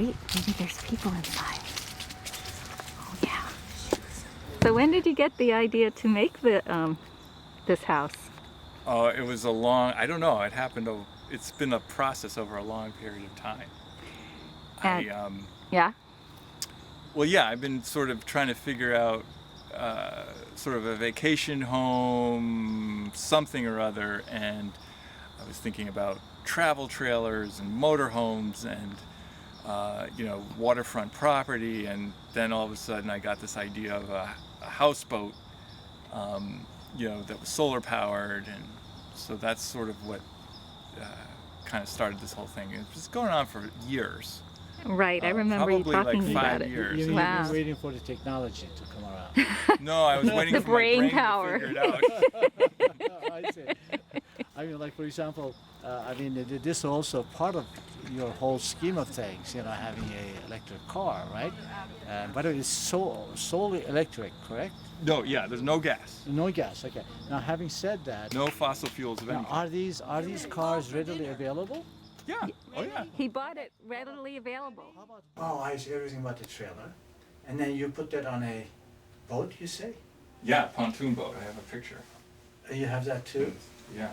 Wait, maybe there's people inside. Oh yeah. So when did you get the idea to make the this house? Oh, it was a long, I don't know, it's been a process over a long period of time. And, yeah? Well, yeah, I've been sort of trying to figure out sort of a vacation home, something or other, and I was thinking about travel trailers and motorhomes and waterfront property, and then all of a sudden I got this idea of a houseboat, that was solar powered, and so that's sort of what kind of started this whole thing. It was going on for years. Right, I remember you talking like about 5 it. years. You've Wow. been waiting for the technology to come around. No, I was waiting The for my brain power. to figure it out. I see. I mean, like for example, this is also part of your whole scheme of things. Having a electric car, right? But it is solely electric, correct? No, yeah, there's no gas. No gas. Okay. Now, having said that, No fossil fuels of any now, kind. are these cars readily available? Yeah. Oh, yeah. He bought it readily available. Oh, I see everything about the trailer, and then you put that on a boat. You say? Yeah, pontoon boat. I have a picture. You have that too. Yeah.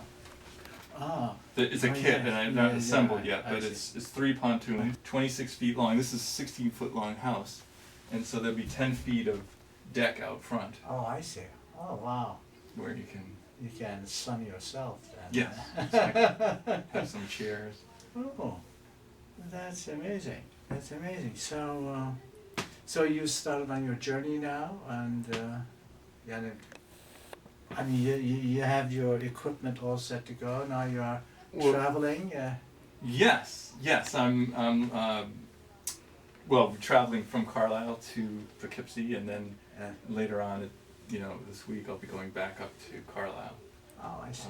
Ah. It's a Oh, kit, yeah. and I've Yeah, not yeah, assembled yeah, yet, I but see. it's 3 pontoons, 26 feet long. This is a 16-foot long house, and so there'll be 10 feet of deck out front Oh, I see. Oh, wow. where you can, You can sun yourself then. yes, exactly. Have some chairs. Oh, that's amazing. That's amazing. So you started on your journey now, and I mean, you have your equipment all set to go. Now you are Well, traveling. Yes. I'm traveling from Carlisle to Poughkeepsie, and then later on, this week I'll be going back up to Carlisle. Oh, I see.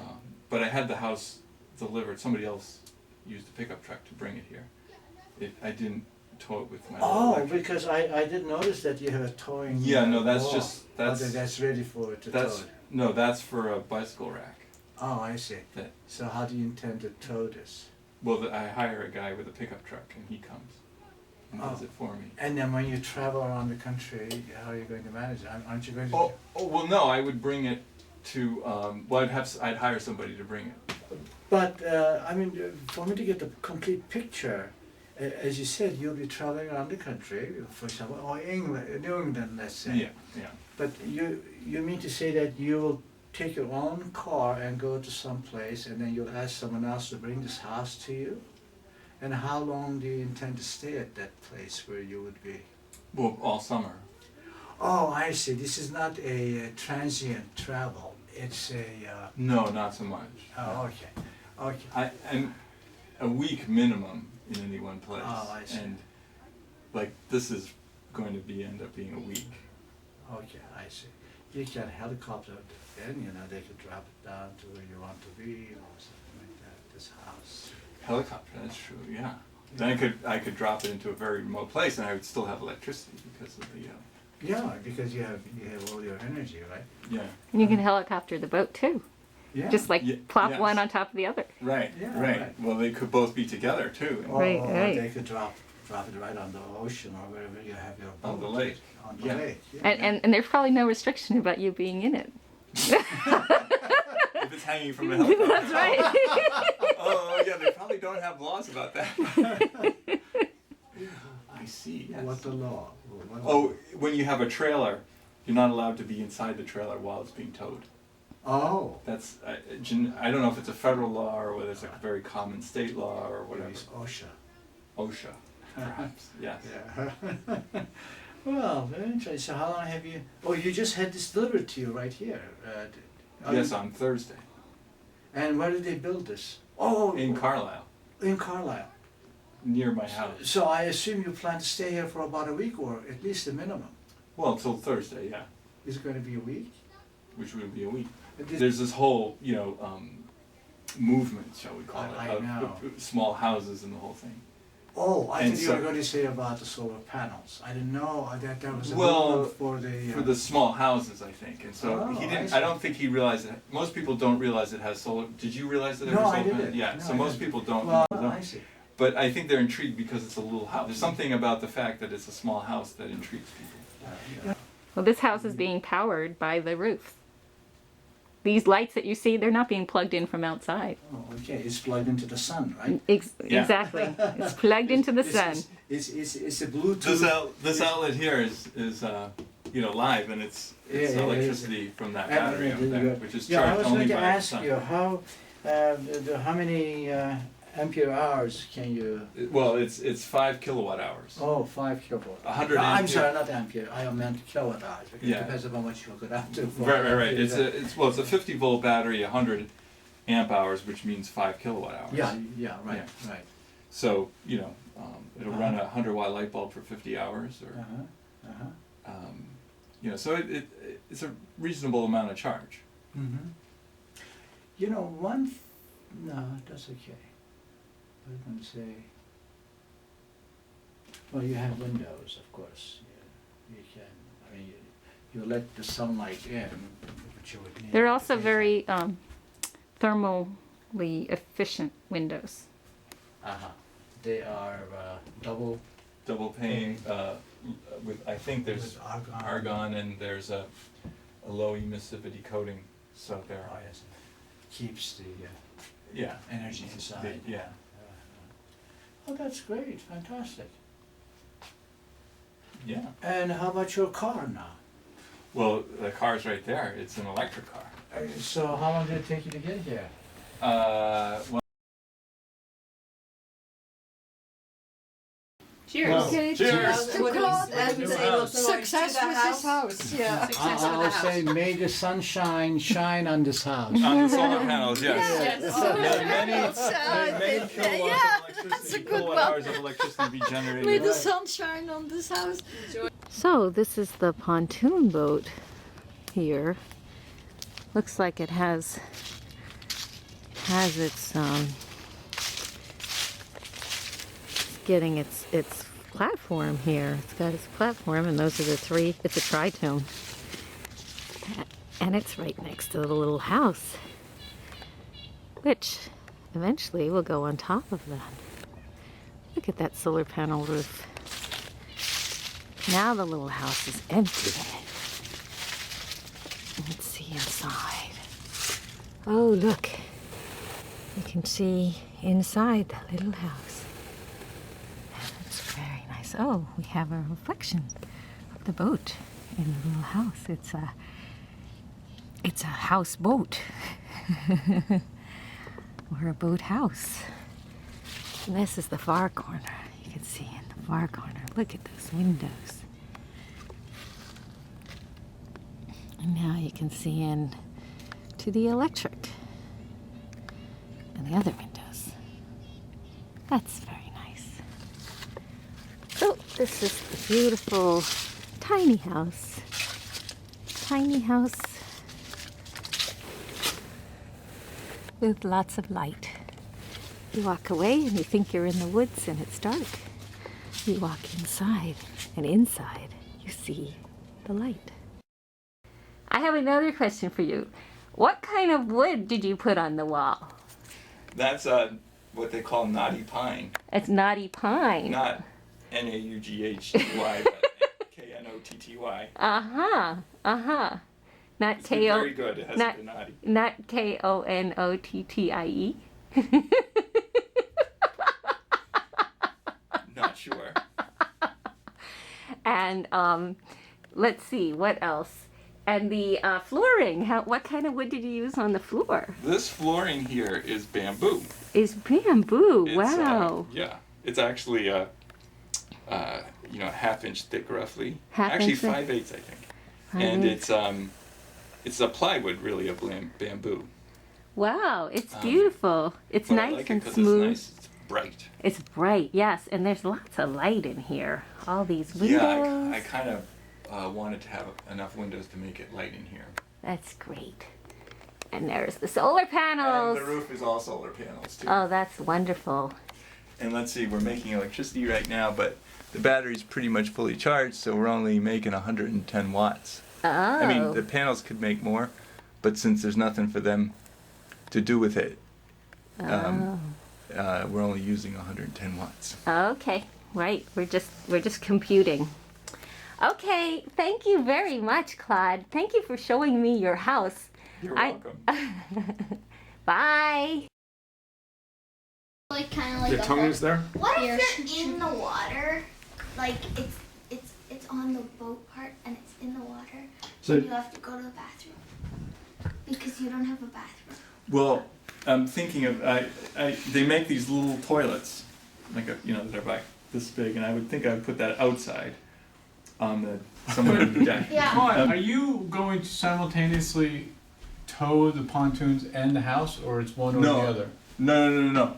But I had the house delivered. Somebody else used a pickup truck to bring it here. I didn't tow it with my Oh, electric. because I did notice that you have a towing. Yeah, no, that's wall. just That's ready for it to tow. That's for a bicycle rack. Oh, I see. That So how do you intend to tow this? I hire a guy with a pickup truck, and he comes and does it for me. And then when you travel around the country, how are you going to manage it? Aren't you going to? No, I would bring it to. I'd hire somebody to bring it. But for me to get the complete picture, as you said, you'll be traveling around the country, for example, or New England, let's say. Yeah. But you mean to say that you will take your own car and go to some place, and then you'll ask someone else to bring this house to you? And how long do you intend to stay at that place where you would be? Well, all summer. Oh, I see. This is not a transient travel. It's a. No, not so much. Oh, okay. I'm a week minimum in any one place. Oh, I see. And this is going to end up being a week. Okay, I see. You can helicopter it, then they could drop it down to where you want to be or something like that. This house. Helicopter, that's true. Yeah. Then I could drop it into a very remote place, and I would still have electricity because of the. Yeah, because you have all your energy, right? Yeah. And you can helicopter the boat too. Yeah. Just plop yes. one on top of the other. Right. Yeah, Right. right. Well, they could both be together too. Or, Right, or right. they could drop it right on the ocean or wherever you have your boat. On the lake. On the Yeah. lake. Yeah. And there's probably no restriction about you being in it. If it's hanging from a helicopter. That's right. Oh yeah, they probably don't have laws about that. I see. Yes. What's the law? Oh, when you have a trailer, you're not allowed to be inside the trailer while it's being towed. Oh. That's I don't know if it's a federal law or whether it's a very common state law or whatever. It's OSHA. OSHA, perhaps. Yes. Yeah. Well, very interesting. So how long have you? Oh, you just had this delivered to you right here. Yes, on Thursday And where did they build this? Oh, in Carlisle, in Carlisle. near my house. So I assume you plan to stay here for about a week, or at least a minimum. Well, until Thursday, yeah, Is it going to be a week? which would be a week. This- There's this whole, movement, shall we call it, I of know. small houses and the whole thing. Oh, I And think you were so- going to say about the solar panels. I didn't know that there was a Well, movement for the. For the small houses, I think, and so Oh, he I didn't. see. I don't think he realized it. Most people don't realize it has solar. Did you realize that there No, was I solar? didn't. Yeah. No, so I most didn't. people don't. Well, know. I see. but I think they're intrigued because it's a little house. There's something about the fact that it's a small house that intrigues people. Well, this house is being powered by the roof. These lights that you see, they're not being plugged in from outside. Oh, okay, it's plugged into the sun, right? Yeah. Exactly. It's plugged into the sun. It's a Bluetooth. This outlet here is you know, live, and it's electricity from that battery over there, which is Yeah, I charged was only going to by the ask sun. you how many ampere hours can you? Well, it's 5 kilowatt hours. Oh, 5 kilowatt. 100 I'm ampere. sorry, not ampere. I meant kilowatt hours. Because Yeah. It depends on how much you hook it up to. Right. It's a 50 volt battery, 100 amp hours, which means 5 kilowatt hours. Yeah, right. So you know, it'll run a 100-watt light bulb for 50 hours, or you know, so it's a reasonable amount of charge. Mm-hmm. You know, no, that's okay. I was going to say, well, you have windows, of course. You can, I mean, you let the sunlight in, which you would need. They're also very thermally efficient windows. They are double Pane with, I think there's with argon, and there's a low emissivity coating, so there. Oh, yes. Keeps the Yeah. energy inside. Yeah. Oh, that's great, fantastic. Yeah. And how about your car now? Well, the car's right there. It's an electric car. So how long did it take you to get here? Well, Cheers. Okay, cheers. to Claude and New house. success with this house. Yeah. Success with the I'll house. say, may the sunshine shine on this house. on the solar panels, yes. Yes. Many kilowatts yeah, of electricity, that's a good kilowatt one. hours of electricity be generated. May the sun shine on this house. So this is the pontoon boat here. Looks like it has its getting its platform here. It's got its platform, and those are the three. It's a tritone, and it's right next to the little house, which eventually will go on top of that. Look at that solar panel roof. Now the little house is empty. Let's see inside. Oh, look. You can see inside the little house. That's very nice. Oh, we have a reflection of the boat in the little house. It's a houseboat. Or a boat house. And this is the far corner. You can see in the far corner. Look at those windows. And now you can see in to the electric and the other windows. That's very nice. So this is the beautiful tiny house. Tiny house with lots of light. You walk away and you think you're in the woods and it's dark. You walk inside, and inside you see the light. I have another question for you. What kind of wood did you put on the wall? That's what they call knotty pine. It's knotty pine. Not N-A-U-G-H-T-Y, but K-N-O-T-T-Y. Not It's been K-O... very good. It hasn't been naughty. Not K-O-N-O-T-T-I-E? Not sure. And let's see, what else? And the flooring, what kind of wood did you use on the floor? This flooring here is bamboo. Is bamboo, It's, wow. yeah, it's actually a half-inch thick, roughly. Half Actually, inch thick? 5/8, I think. And it's a plywood, really, of bamboo. Wow, it's beautiful. It's But nice I like and it 'cause smooth. It's nice. It's bright. It's bright, yes, and there's lots of light in here. All these windows. Yeah, I kind of wanted to have enough windows to make it light in here. That's great. And there's the solar panels. And the roof is all solar panels, too. Oh, that's wonderful. And let's see, we're making electricity right now, but the battery's pretty much fully charged, so we're only making 110 watts. Oh. I mean, the panels could make more, but since there's nothing for them to do with it, we're only using 110 watts. Okay, right. We're just computing. Okay, thank you very much, Claude. Thank you for showing me your house. You're welcome. Bye. Like kind of like Your tongue is there? What if you're in the water? Like it's on the boat part and it's in the water. So and you have to go to the bathroom because you don't have a bathroom. well, I'm thinking of they make these little toilets, like they're like this big, and I would think I would put that outside on the somewhere on the deck. Yeah. Claude, are you going to simultaneously tow the pontoons and the house, or it's one or the other? No.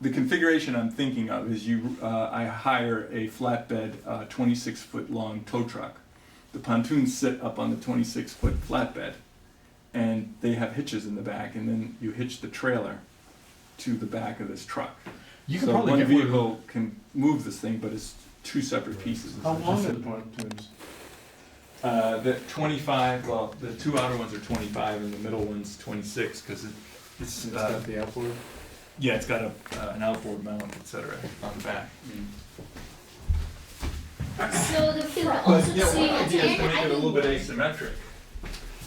The configuration I'm thinking of is I hire a flatbed 26-foot long tow truck. The pontoons sit up on the 26-foot flatbed, and they have hitches in the back, and then you hitch the trailer to the back of this truck. You could So probably one get vehicle can move this thing, but it's two separate pieces. How long are the pontoons? The 25, well, the two outer ones are 25, and the middle one's 26, because it's got the outboard? yeah, it's got an outboard mount, etc. on the back. So the front But also yeah, so one you have to idea is to make it a little bit add asymmetric.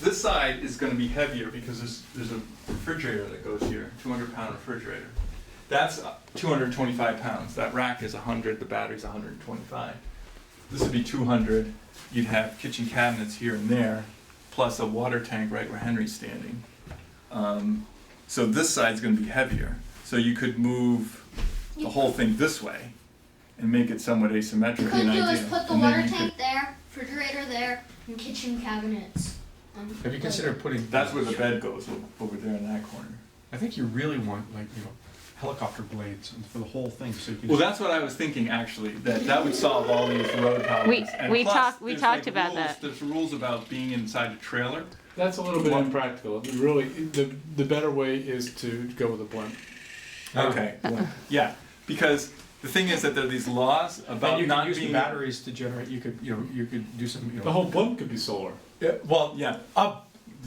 This side is going to be heavier because there's a refrigerator that goes here, 200-pound refrigerator. That's 225 pounds. That rack is 100, the battery's 125. This would be 200. You'd have kitchen cabinets here and there, plus a water tank right where Henry's standing. So this side's going to be heavier. So you could move the whole thing this way and make it somewhat asymmetric. What you could in do is idea. put the And then water you tank there, refrigerator there, and kitchen cabinets. Have you considered putting? That's where the bed goes, over there in that corner. I think you really want helicopter blades for the whole thing, so you can. Well, that's what I was thinking actually. That would solve all these road problems. And we plus, talked there's, talked about rules, that. There's rules about being inside a trailer. That's a little bit impractical. Really, the better way is to go with a blimp. Okay. Yeah, because the thing is that there are these laws about And you not can use being the batteries to generate. You could do some. The whole blimp could be solar. Yeah, well, yeah. I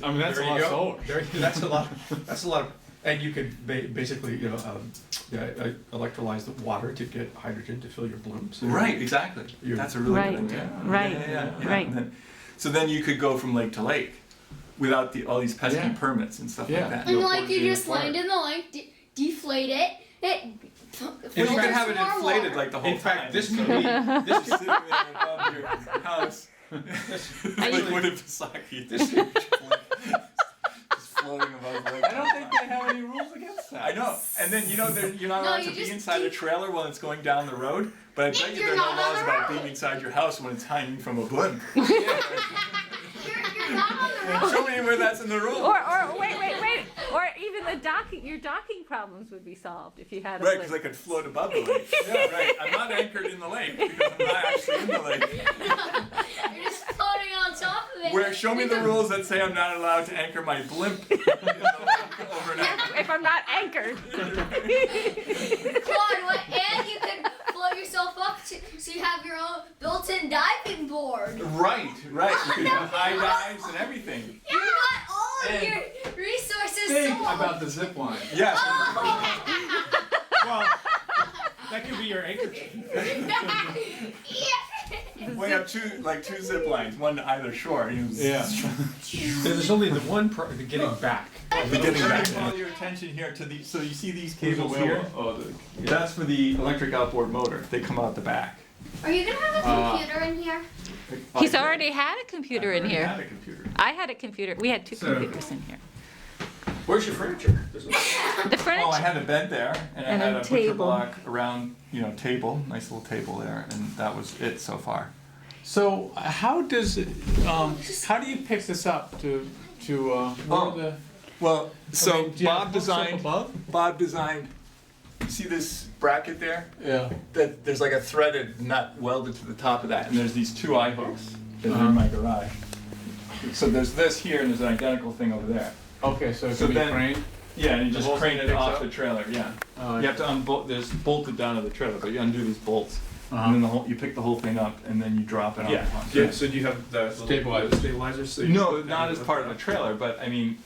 mean, that's a lot of solar. That's a lot. That's a lot of. And you could basically, electrolyze the water to get hydrogen to fill your blimps. Right. Exactly. That's a really Right. good idea. Right. Yeah. Right. And then you could go from lake to lake without all these pesky Yeah. permits and stuff Yeah. like that. And like you just land in the lake, deflate it. And you can have it inflated like the whole In fact, time. this So could be. just sitting there above your house. Like wood of Pisaki. Just floating above the lake. I don't think they have any rules against that. I know. And then you're not No, allowed you to be just inside a trailer while it's going down the road. But I bet you there are no laws about being inside your house when it's hanging from a blimp. You're not on the road. Show me where that's in the rules. Or wait. Or even your docking problems would be solved if you had a Right, because I blimp. could float above the lake. Yeah, right. I'm not anchored in the lake because I'm not actually in the lake. You're just floating on top of it. Show me the rules that say I'm not allowed to anchor my blimp in the lake overnight. If I'm not anchored. Claude, and you could float yourself up so you have your own built-in diving board. Right. You could have high dives and everything. You got all of your resources Think solved. about the zip line. Yes. Well, that could be your anchor. We have two zip lines, one to either shore. There's only the one the getting back. Getting back. Call your attention here to these. So you see these cables here? That's for the electric outboard motor. They come out the back. Are you gonna have a computer in here? He's already had a computer in I here. had a computer. I had a computer. We had two computers in here. Where's your furniture? The Oh, I furniture. had a bed there, and I And had a a butcher table. block around, table, nice little table there, and that was it so far. So how does it? How do you pick this up to where Well, so do you have hooks up above? Bob designed. You see this bracket there? Yeah. That there's like a threaded nut welded to the top of that, and there's these two eye hooks that are in my garage. So there's this here, and there's an identical thing over there. Okay, so it So can be then- craned. Yeah, and you The just whole crane thing it picks off up? the trailer. Yeah. Oh, You have to unbolt. There's bolted down to the trailer, but you undo these bolts, Uh-huh. and then you pick the whole thing up, and then you drop it Yeah. on. Yeah. So do you have the stabilizers? So No, not as part of the trailer, but I mean,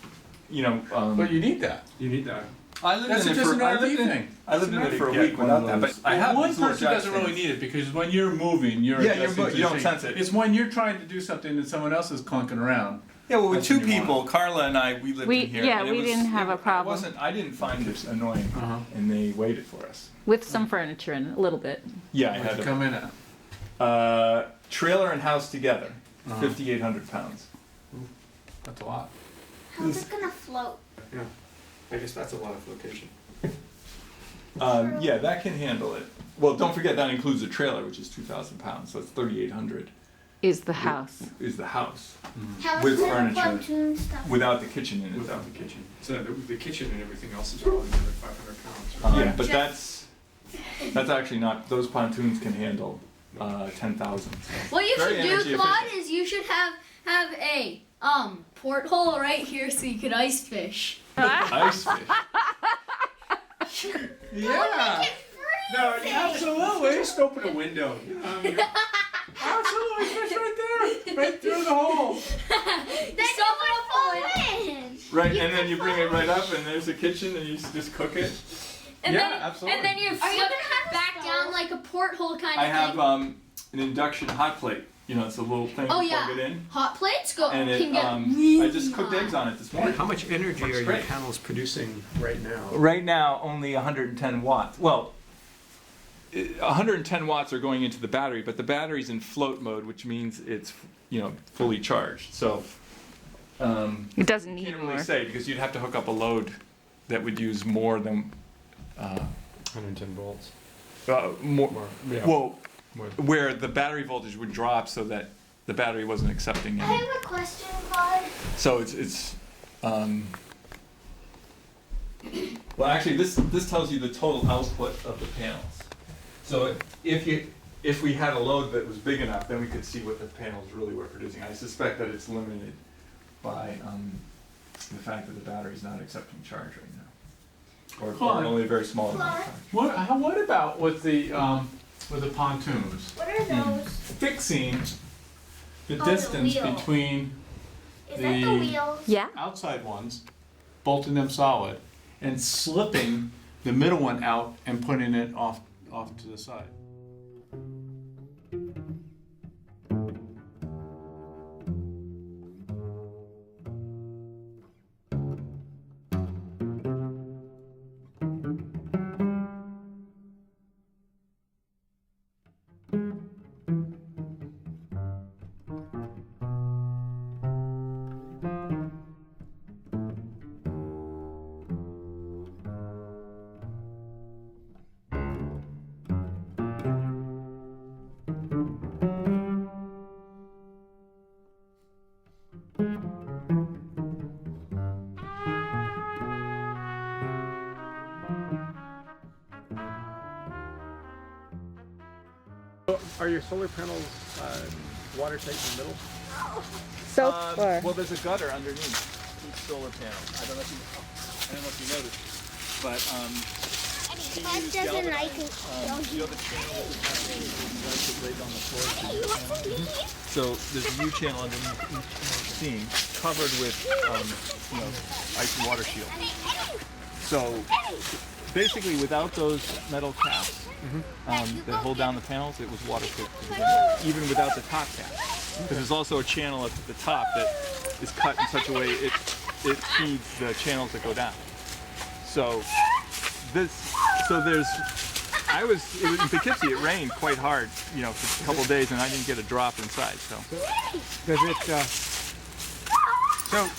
But you need that. You need that. I lived That's in it just for an I RV lived in thing. I lived in it for a Yeah, week one of without that, but those. I have one these little person jack doesn't really stands. need it because when you're moving, you're Yeah, adjusting to you don't the sense thing. it. It's when you're trying to do something and someone else is clunking around. Yeah, well, with That's two what you want. people, Carla and I, we lived We- in here. yeah, and it we was- didn't have a problem. I didn't find it annoying, Uh-huh. and they waited for us. With some furniture in it, a little bit. Yeah, I What'd had you a come in at? trailer and house together, Uh-huh. 5,800 pounds. That's a lot. How's it gonna float? Yeah, I guess that's a lot of flotation. Yeah, that can handle it. Well, don't forget that includes the trailer, which is 2,000 pounds, so it's 3,800 Is the house. is the house, How's With the furniture. pontoon stuff? without the kitchen in it. Without the kitchen. So the kitchen and everything else is probably another 500 pounds. Yeah, but Just- that's actually not, those pontoons can handle 10,000. What you Very should do, energy Claude, efficient. is you should have a porthole right here so you could ice fish. Ice fish. Yeah. No, absolutely. Just open a window. Absolutely, fish right there, right through the hole. Then Stop you it would fall in. Right, and then you bring it right up, and there's a kitchen, and you just cook it. And Yeah, then, absolutely. And then you Are you flip gonna have a back stove? down like a porthole kind I of have thing. an induction hot plate. You know, it's a little thing Oh, you yeah. plug it in, Hot plates go and can it. get I really just cooked hot. eggs on it this morning. How much energy Works are your great. panels producing right now? Right now, only 110 watts. Well, 110 watts are going into the battery, but the battery's in float mode, which means it's fully charged. So It doesn't need can't more. really say because you'd have to hook up a load that would use more than 110 volts. more. More, yeah. Well, More. where the battery voltage would drop so that the battery wasn't accepting I any. have a question, Claude. So it's well, actually this tells you the total output of the panels. So if we had a load that was big enough, then we could see what the panels really were producing. I suspect that it's limited by the fact that the battery's not accepting charge right now, or Claude. only a very small amount of charge. What about with the pontoons? What are those? Fixing the Oh, the distance wheel. between Is that the the- wheels? Yeah. outside ones, bolting them solid, and slipping the middle one out and putting it off to the side. Are your solar panels watertight in the middle? So far. Well, there's a gutter underneath each solar panel. I don't know if you noticed, but Claude doesn't like it. the channel that we have right on the floor. So there's a U channel underneath each seam, covered with ice and water shield. So basically, without those metal caps that hold down the panels, it was waterproof, even without the top cap. Because there's also a channel at the top that is cut in such a way it feeds the channels that go down. So in Poughkeepsie it rained quite hard, for a couple of days, and I didn't get a drop inside. So Does it? So,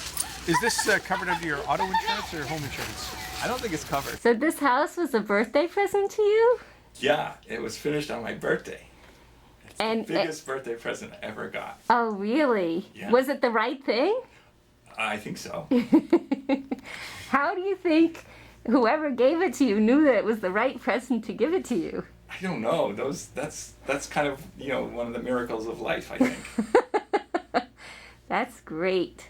is this covered under your auto insurance or home insurance? I don't think it's covered. So this house was a birthday present to you? Yeah, it was finished on my birthday. It's And the biggest birthday present I ever got. Oh, really? Yeah. Was it the right thing? I think so. How do you think whoever gave it to you knew that it was the right present to give it to you? I don't know. That's kind of one of the miracles of life, I think. That's great.